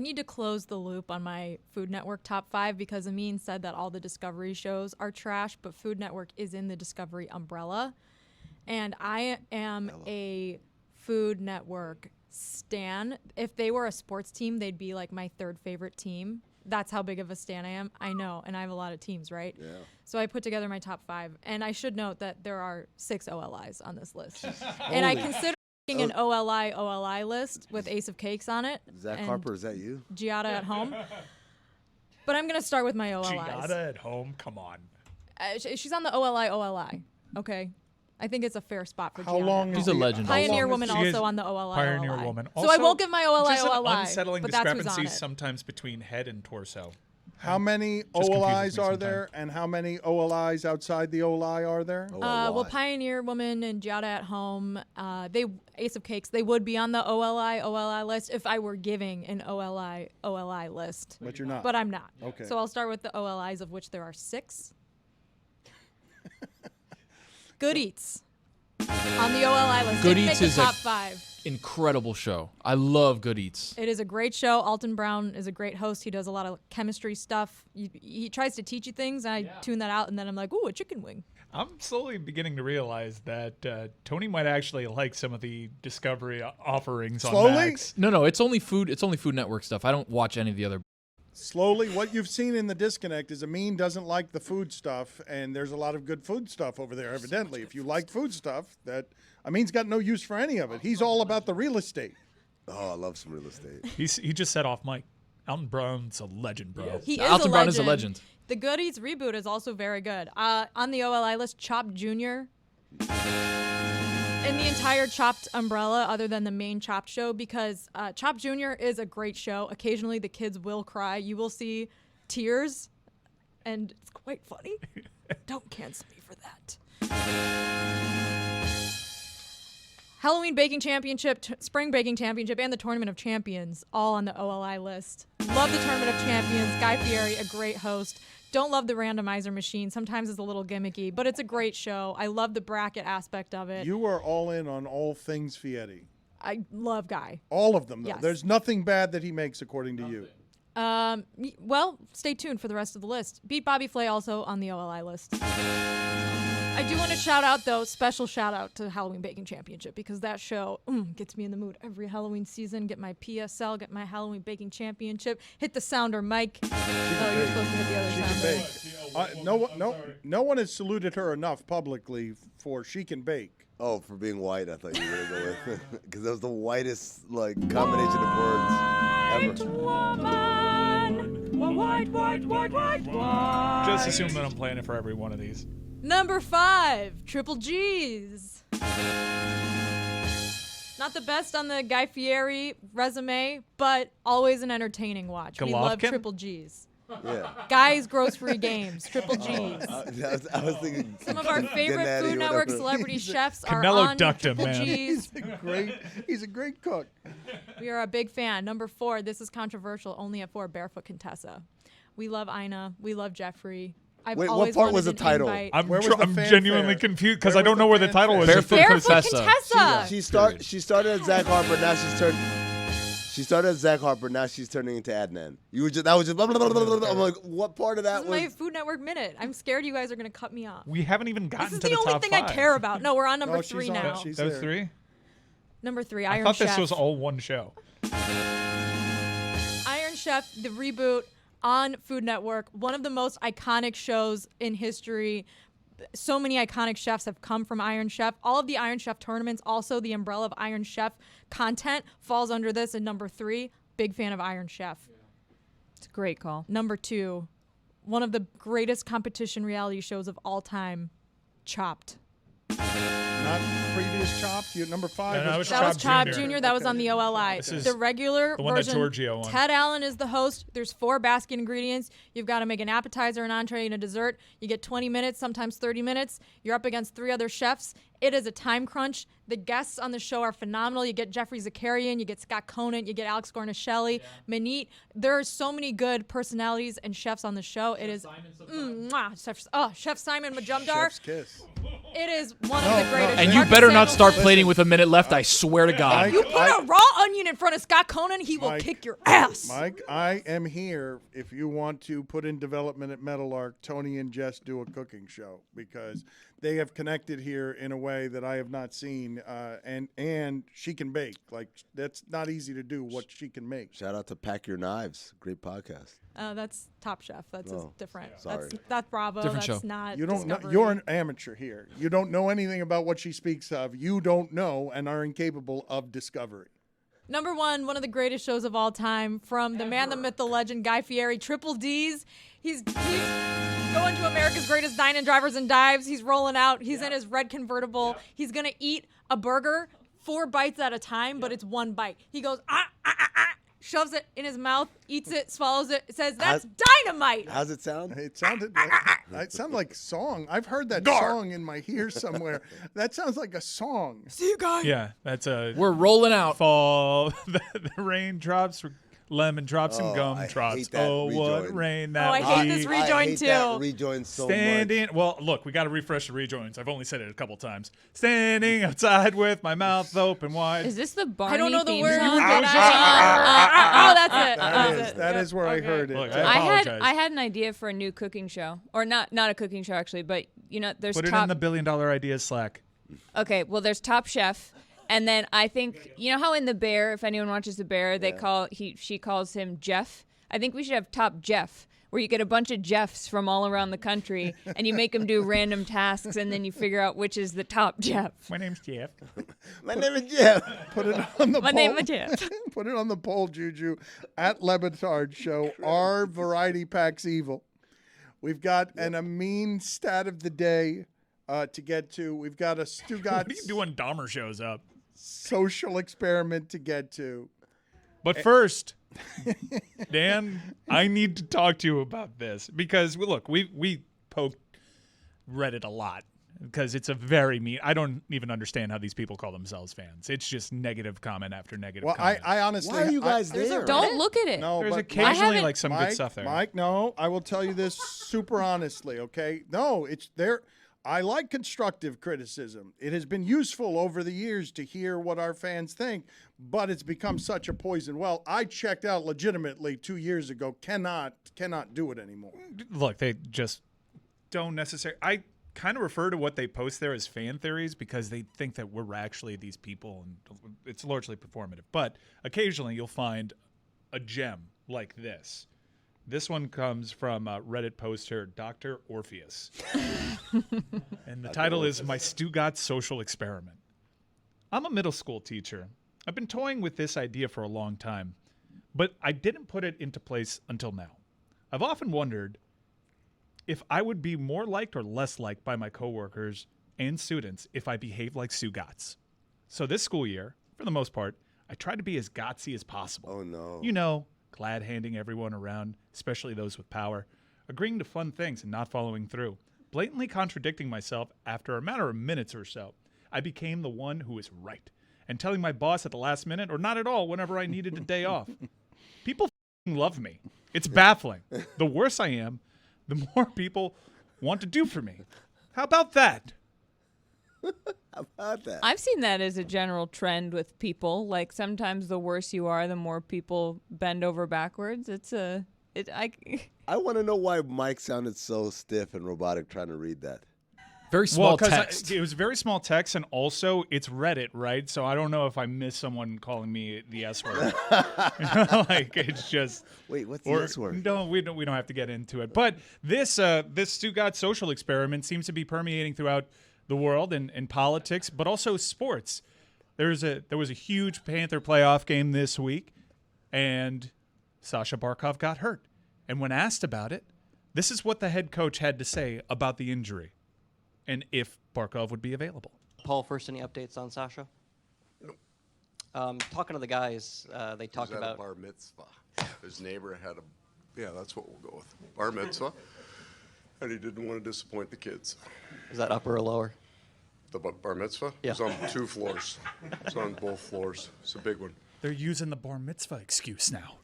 need to close the loop on my Food Network top 5 because Amin said that all the Discovery shows are trash, but Food Network is in the Discovery umbrella. And I am a Food Network stan. If they were a sports team, they'd be like my third favorite team. That's how big of a stan I am. I know, and I have a lot of teams, right? Yeah. So I put together my top 5, and I should note that there are 6 OLIs on this list. And I consider an OLI list with Ace of Cakes on it. Zach Harper, is that you? Giada at home. But I'm going to start with my OLIs. Giada at home? Come on. She's on the OLI, okay? I think it's a fair spot for How Giada. long? She's a legend. Pioneer Woman She is also on the OLI. Pioneer Woman. So I won't give my just an OLI, unsettling but that's who's on discrepancies it. sometimes between head and torso. How many Just confuses OLIs me are sometimes. there, and how many OLIs outside the OLI are there? Well, Pioneer Woman and Giada at home, Ace of Cakes, they would be on the OLI list if I were giving an OLI list. But you're not. But I'm not. Okay. So I'll start with the OLIs, of which there are 6. Good Eats on the OLI list. Good Didn't Eats make is the a top 5. Incredible show. I love Good Eats. It is a great show. Alton Brown is a great host. He does a lot of chemistry stuff. He tries to teach you things, and I tune that out, and then I'm like, ooh, a chicken wing. I'm slowly beginning to realize that Tony might actually like some of the Discovery offerings on Max. No, it's only Food Network stuff. I don't watch any of the other. Slowly, what you've seen in the disconnect is Amin doesn't like the food stuff, and there's a lot of good food stuff over there, evidently. If you like food stuff, that Amin's got no use for any of it. He's all about the real estate. Oh, I love some real estate. He just set off Mike. Alton Brown's a legend, bro. He is Alton a Brown legend. is a legend. The Good Eats reboot is also very good. On the OLI list, Chopped Jr. In the entire Chopped umbrella, other than the main Chopped show, because Chopped Jr. is a great show. Occasionally, the kids will cry. You will see tears, and it's quite funny. Don't cancel me for that. Halloween Baking Championship, Spring Baking Championship, and the Tournament of Champions, all on the OLI list. Love the Tournament of Champions. Guy Fieri, a great host. Don't love the randomizer machine. Sometimes it's a little gimmicky, but it's a great show. I love the bracket aspect of it. You are all in on all things Fieri. I love Guy. All of them, though. Yes. There's nothing bad that he makes, according to you. Well, stay tuned for the rest of the list. Beat Bobby Flay also on the OLI list. I do want to shout out, though, special shout out to Halloween Baking Championship, because that show gets me in the mood every Halloween season. Get my PSL, get my Halloween Baking Championship, hit the sounder, Mike. Oh, you're supposed to hit the other sounder. No one has saluted her enough publicly for she can bake. Oh, for being white, I thought you were going to go with. Because that was the whitest combination of words ever. White. Just assume that I'm playing it for every one of these. Number 5, Triple G's. Not the best on the Guy Fieri resume, but always an entertaining watch. We love Golovkin? Triple G's. Yeah. Guys Grocery Games, Triple G's. I was thinking. Some of our favorite Gennady, Food Network whatever. celebrity chefs are Canelo on ducked him, Triple man. G's. He's a great cook. We are a big fan. Number 4, this is controversial, only at 4, Barefoot Contessa. We love Ina. We love Jeffrey. I've Wait, what always part wanted was the an title? invite. I'm Where was the fanfare? genuinely confused because Where I don't was know the where the title was. Barefoot Barefoot Contessa. Contessa. She started at Zach Harper, now she's turned. She started as Zach Harper, now she's turning into Adnan. That was just blah, blah, blah, blah, blah. I'm like, what part of that This is my was? Food Network minute. I'm scared you guys are going to cut me off. We haven't even This gotten is to the the only top thing 5. I care about. No, we're on number No, she's 3 on. now. She's That was there. 3? Number 3, I Iron thought Chef. this was all one show. Iron Chef, the reboot on Food Network. One of the most iconic shows in history. So many iconic chefs have come from Iron Chef. All of the Iron Chef tournaments, also the umbrella of Iron Chef content, falls under this in number 3. Big fan of Iron Chef. Yeah. It's a great call. Number 2, one of the greatest competition reality shows of all time, Chopped. Not previous Chopped. Number 5. No, was that That was Chopped Chopped Jr. Jr. That was on the OLI. This is The regular the one that version, Giorgio won. Ted Allen is the host. There's 4 basket ingredients. You've got to make an appetizer, an entree, and a dessert. You get 20 minutes, sometimes 30 minutes. You're up against 3 other chefs. It is a time crunch. The guests on the show are phenomenal. You get Jeffrey Zakarian, you get Scott Conant, you get Alex Gornishelli, Manit. There are so many good personalities and chefs on the show. Chef Simon Majumdar. Chef's kiss. It is one of the greatest. And you Marcus better not start Samuelsson. plating with a minute left, I swear to God. You put a raw onion in front of Scott Conan, he will Mike, kick your ass. Mike, I am here if you want to put in development at Metal Arc, Tony and Jess do a cooking show because they have connected here in a way that I have not seen, and she can bake. Like, that's not easy to do what she can make. Shout out to Pack Your Knives. Great podcast. That's Top Chef. That's different. Sorry. That's Bravo. Different that's show. not You don't know. Discovery. You're an amateur here. You don't know anything about what she speaks of. You don't know and are incapable of discovery. Number one of the greatest shows of all time, from the man, the myth, the legend, Guy Fieri, Triple D's. He's going to America's Greatest Dine-In Drivers and Dives. He's rolling out. He's in his red convertible. He's going to eat a burger 4 bites at a time, but it's 1 bite. He goes, shoves it in his mouth, eats it, swallows it, says, that's dynamite. How's it sound? It sounded like a song. I've heard that song in my ear somewhere. That sounds like a song. See you guys. Yeah, that's a We're rolling out. fall. The rain drops, lemon drops, and I gumdrops. hate that Oh, what rejoin. rain Oh, that I hate we this I rejoin hate too. that rejoin so Standing. much. Well, look, we got to refresh the rejoins. I've only said it a couple times. Standing outside with my mouth open wide. Is this the Barney I don't know the theme words. song? but oh, that's it. That's it. That Yep. is where I heard it. Look, I apologize. had an idea for a new cooking show, or not a cooking show actually, but there's Put it top. in the $1 billion ideas Slack. Okay, well there's Top Chef, and then I think how in The Bear, if anyone watches The Bear, she calls him Jeff. I think we should have Top Jeff, where you get a bunch of Jeffs from all around the country, and you make them do random tasks, and then you figure out which is the top Jeff. My name's Jeff. My name is Jeff. Put it on the My poll. name is Jeff. Put it on the poll, Juju, at LeBatard Show. Our variety packs evil. We've got an Amin stat of the day to get to. We've got a Stugotz What are you doing? Dahmer shows up. social experiment to get to. But first, Dan, I need to talk to you about this because look, we poked Reddit a lot because it's a very mean. I don't even understand how these people call themselves fans. It's just negative comment after negative Well, comment. I honestly. Why are you guys there? Don't look at it. No, There's but occasionally haven't- like some Mike, good stuff there. Mike, no, I will tell you this super honestly, okay? No, it's there. I like constructive criticism. It has been useful over the years to hear what our fans think, but it's become such a poison well. I checked out legitimately 2 years ago. Cannot do it anymore. Look, they just don't necessarily. I kind of refer to what they post there as fan theories because they think that we're actually these people, and it's largely performative. But occasionally you'll find a gem like this. This one comes from Reddit poster Dr. Orpheus. And the title is My Stugotz Social Experiment. I'm a middle school teacher. I've been toying with this idea for a long time, but I didn't put it into place until now. I've often wondered if I would be more liked or less liked by my coworkers and students if I behaved like Stugotz. So this school year, for the most part, I tried to be as gotsy as possible. Oh, no. You know, glad-handing everyone around, especially those with power, agreeing to fun things and not following through, blatantly contradicting myself after a matter of minutes or so. I became the one who was right, and telling my boss at the last minute or not at all whenever I needed a day off. People love me. It's baffling. The worse I am, the more people want to do for me. How about that? How about that? I've seen that as a general trend with people. Like sometimes the worse you are, the more people bend over backwards. I want to know why Mike sounded so stiff and robotic trying to read that. Very small 'cause text. it was very small text, and also it's Reddit, right? So I don't know if I missed someone calling me the S word. Like it's just. Wait, what's the Or, S word? no, we don't have to get into it. But this Stugotz social experiment seems to be permeating throughout the world and politics, but also sports. There was a huge Panther playoff game this week, and Sasha Barkov got hurt. And when asked about it, this is what the head coach had to say about the injury and if Barkov would be available. Paul, first, any updates on Sasha? Talking to the guys, they talked He was at a about. bar mitzvah. His neighbor had yeah, that's what we'll go with. Bar mitzvah. And he didn't want to disappoint the kids. Is that upper or lower? The bar mitzvah? Yeah. It was on 2 floors. It's on both floors. It's a big one. They're using the bar mitzvah excuse now.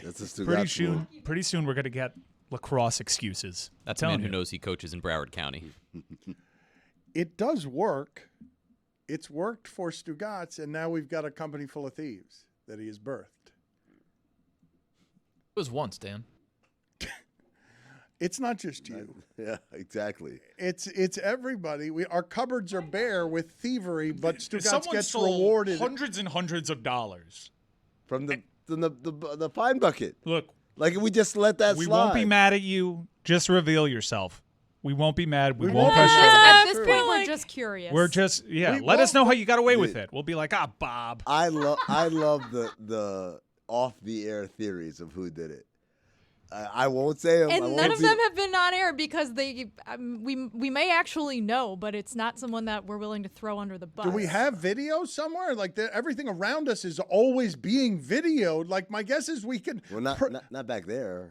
That's a Stugotz move. Pretty soon we're going to get lacrosse excuses. That's a man who knows he coaches in Broward County. It does work. It's worked for Stugotz, and now we've got a company full of thieves that he has birthed. It was once, Dan. It's not just you. Yeah, exactly. It's everybody. Our cupboards are bare with thievery, but Stugotz Someone gets stole rewarded. hundreds and hundreds of dollars. From the fine bucket. Look, Like if we just let that we slide. won't be mad at you. Just reveal yourself. We won't be mad. We won't won't be question. At this True. point, we're just curious. We're just We let us won't- know how you got away with Dude. it. We'll be like, Bob. I love the off the air theories of who did it. I won't say them. and none of them have been on air because we may actually know, but it's not someone that we're willing to throw under the bus. Do we have video somewhere? Like everything around us is always being videoed. Like my guess is we could. Well, not back there.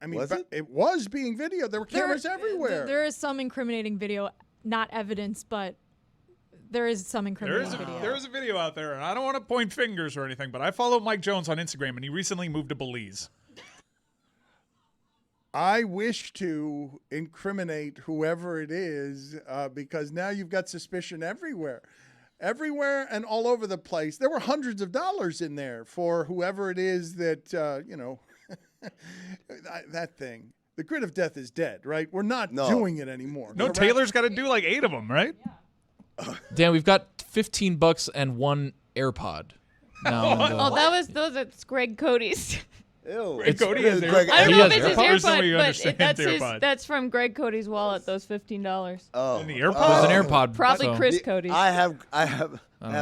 I mean, Was it? it was being videoed. There were cameras everywhere. There is some incriminating video, not evidence, but there is some incriminating video. There is a video out there, and I don't want to point fingers or anything, but I follow Mike Jones on Instagram, and he recently moved to Belize. I wish to incriminate whoever it is because now you've got suspicion everywhere and all over the place. There were hundreds of dollars in there for whoever it is that, that thing. The grid of death is dead, right? We're not doing it anymore. No, Correct? Taylor's got to do like 8 of them, right? Dan, we've got $15 and one AirPod. Now, That's Greg Cody's. Ew. Greg Cody has Greg- I don't He know if has it's his AirPods? There's no way you AirPod, understand but AirPod. that's from Greg Cody's wallet. Those $15. Oh. In the it was AirPods? an AirPod. Probably so- Chris Cody's. I have Is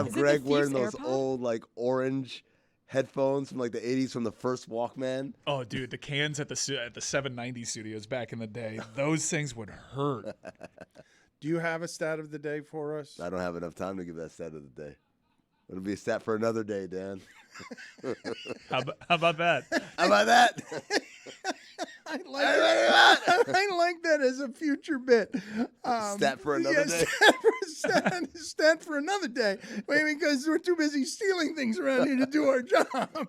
it Greg the wearing Thief's those AirPod? old like orange headphones from like the 80s from the first Walkman. Oh, dude, the cans at the 790 studios back in the day, those things would hurt. Do you have a stat of the day for us? I don't have enough time to give that stat of the day. It'll be a stat for another day, Dan. How about that? How about that? I like that as a future bit. Stat for another day. Stat for another day. Wait, because we're too busy stealing things around here to do our job.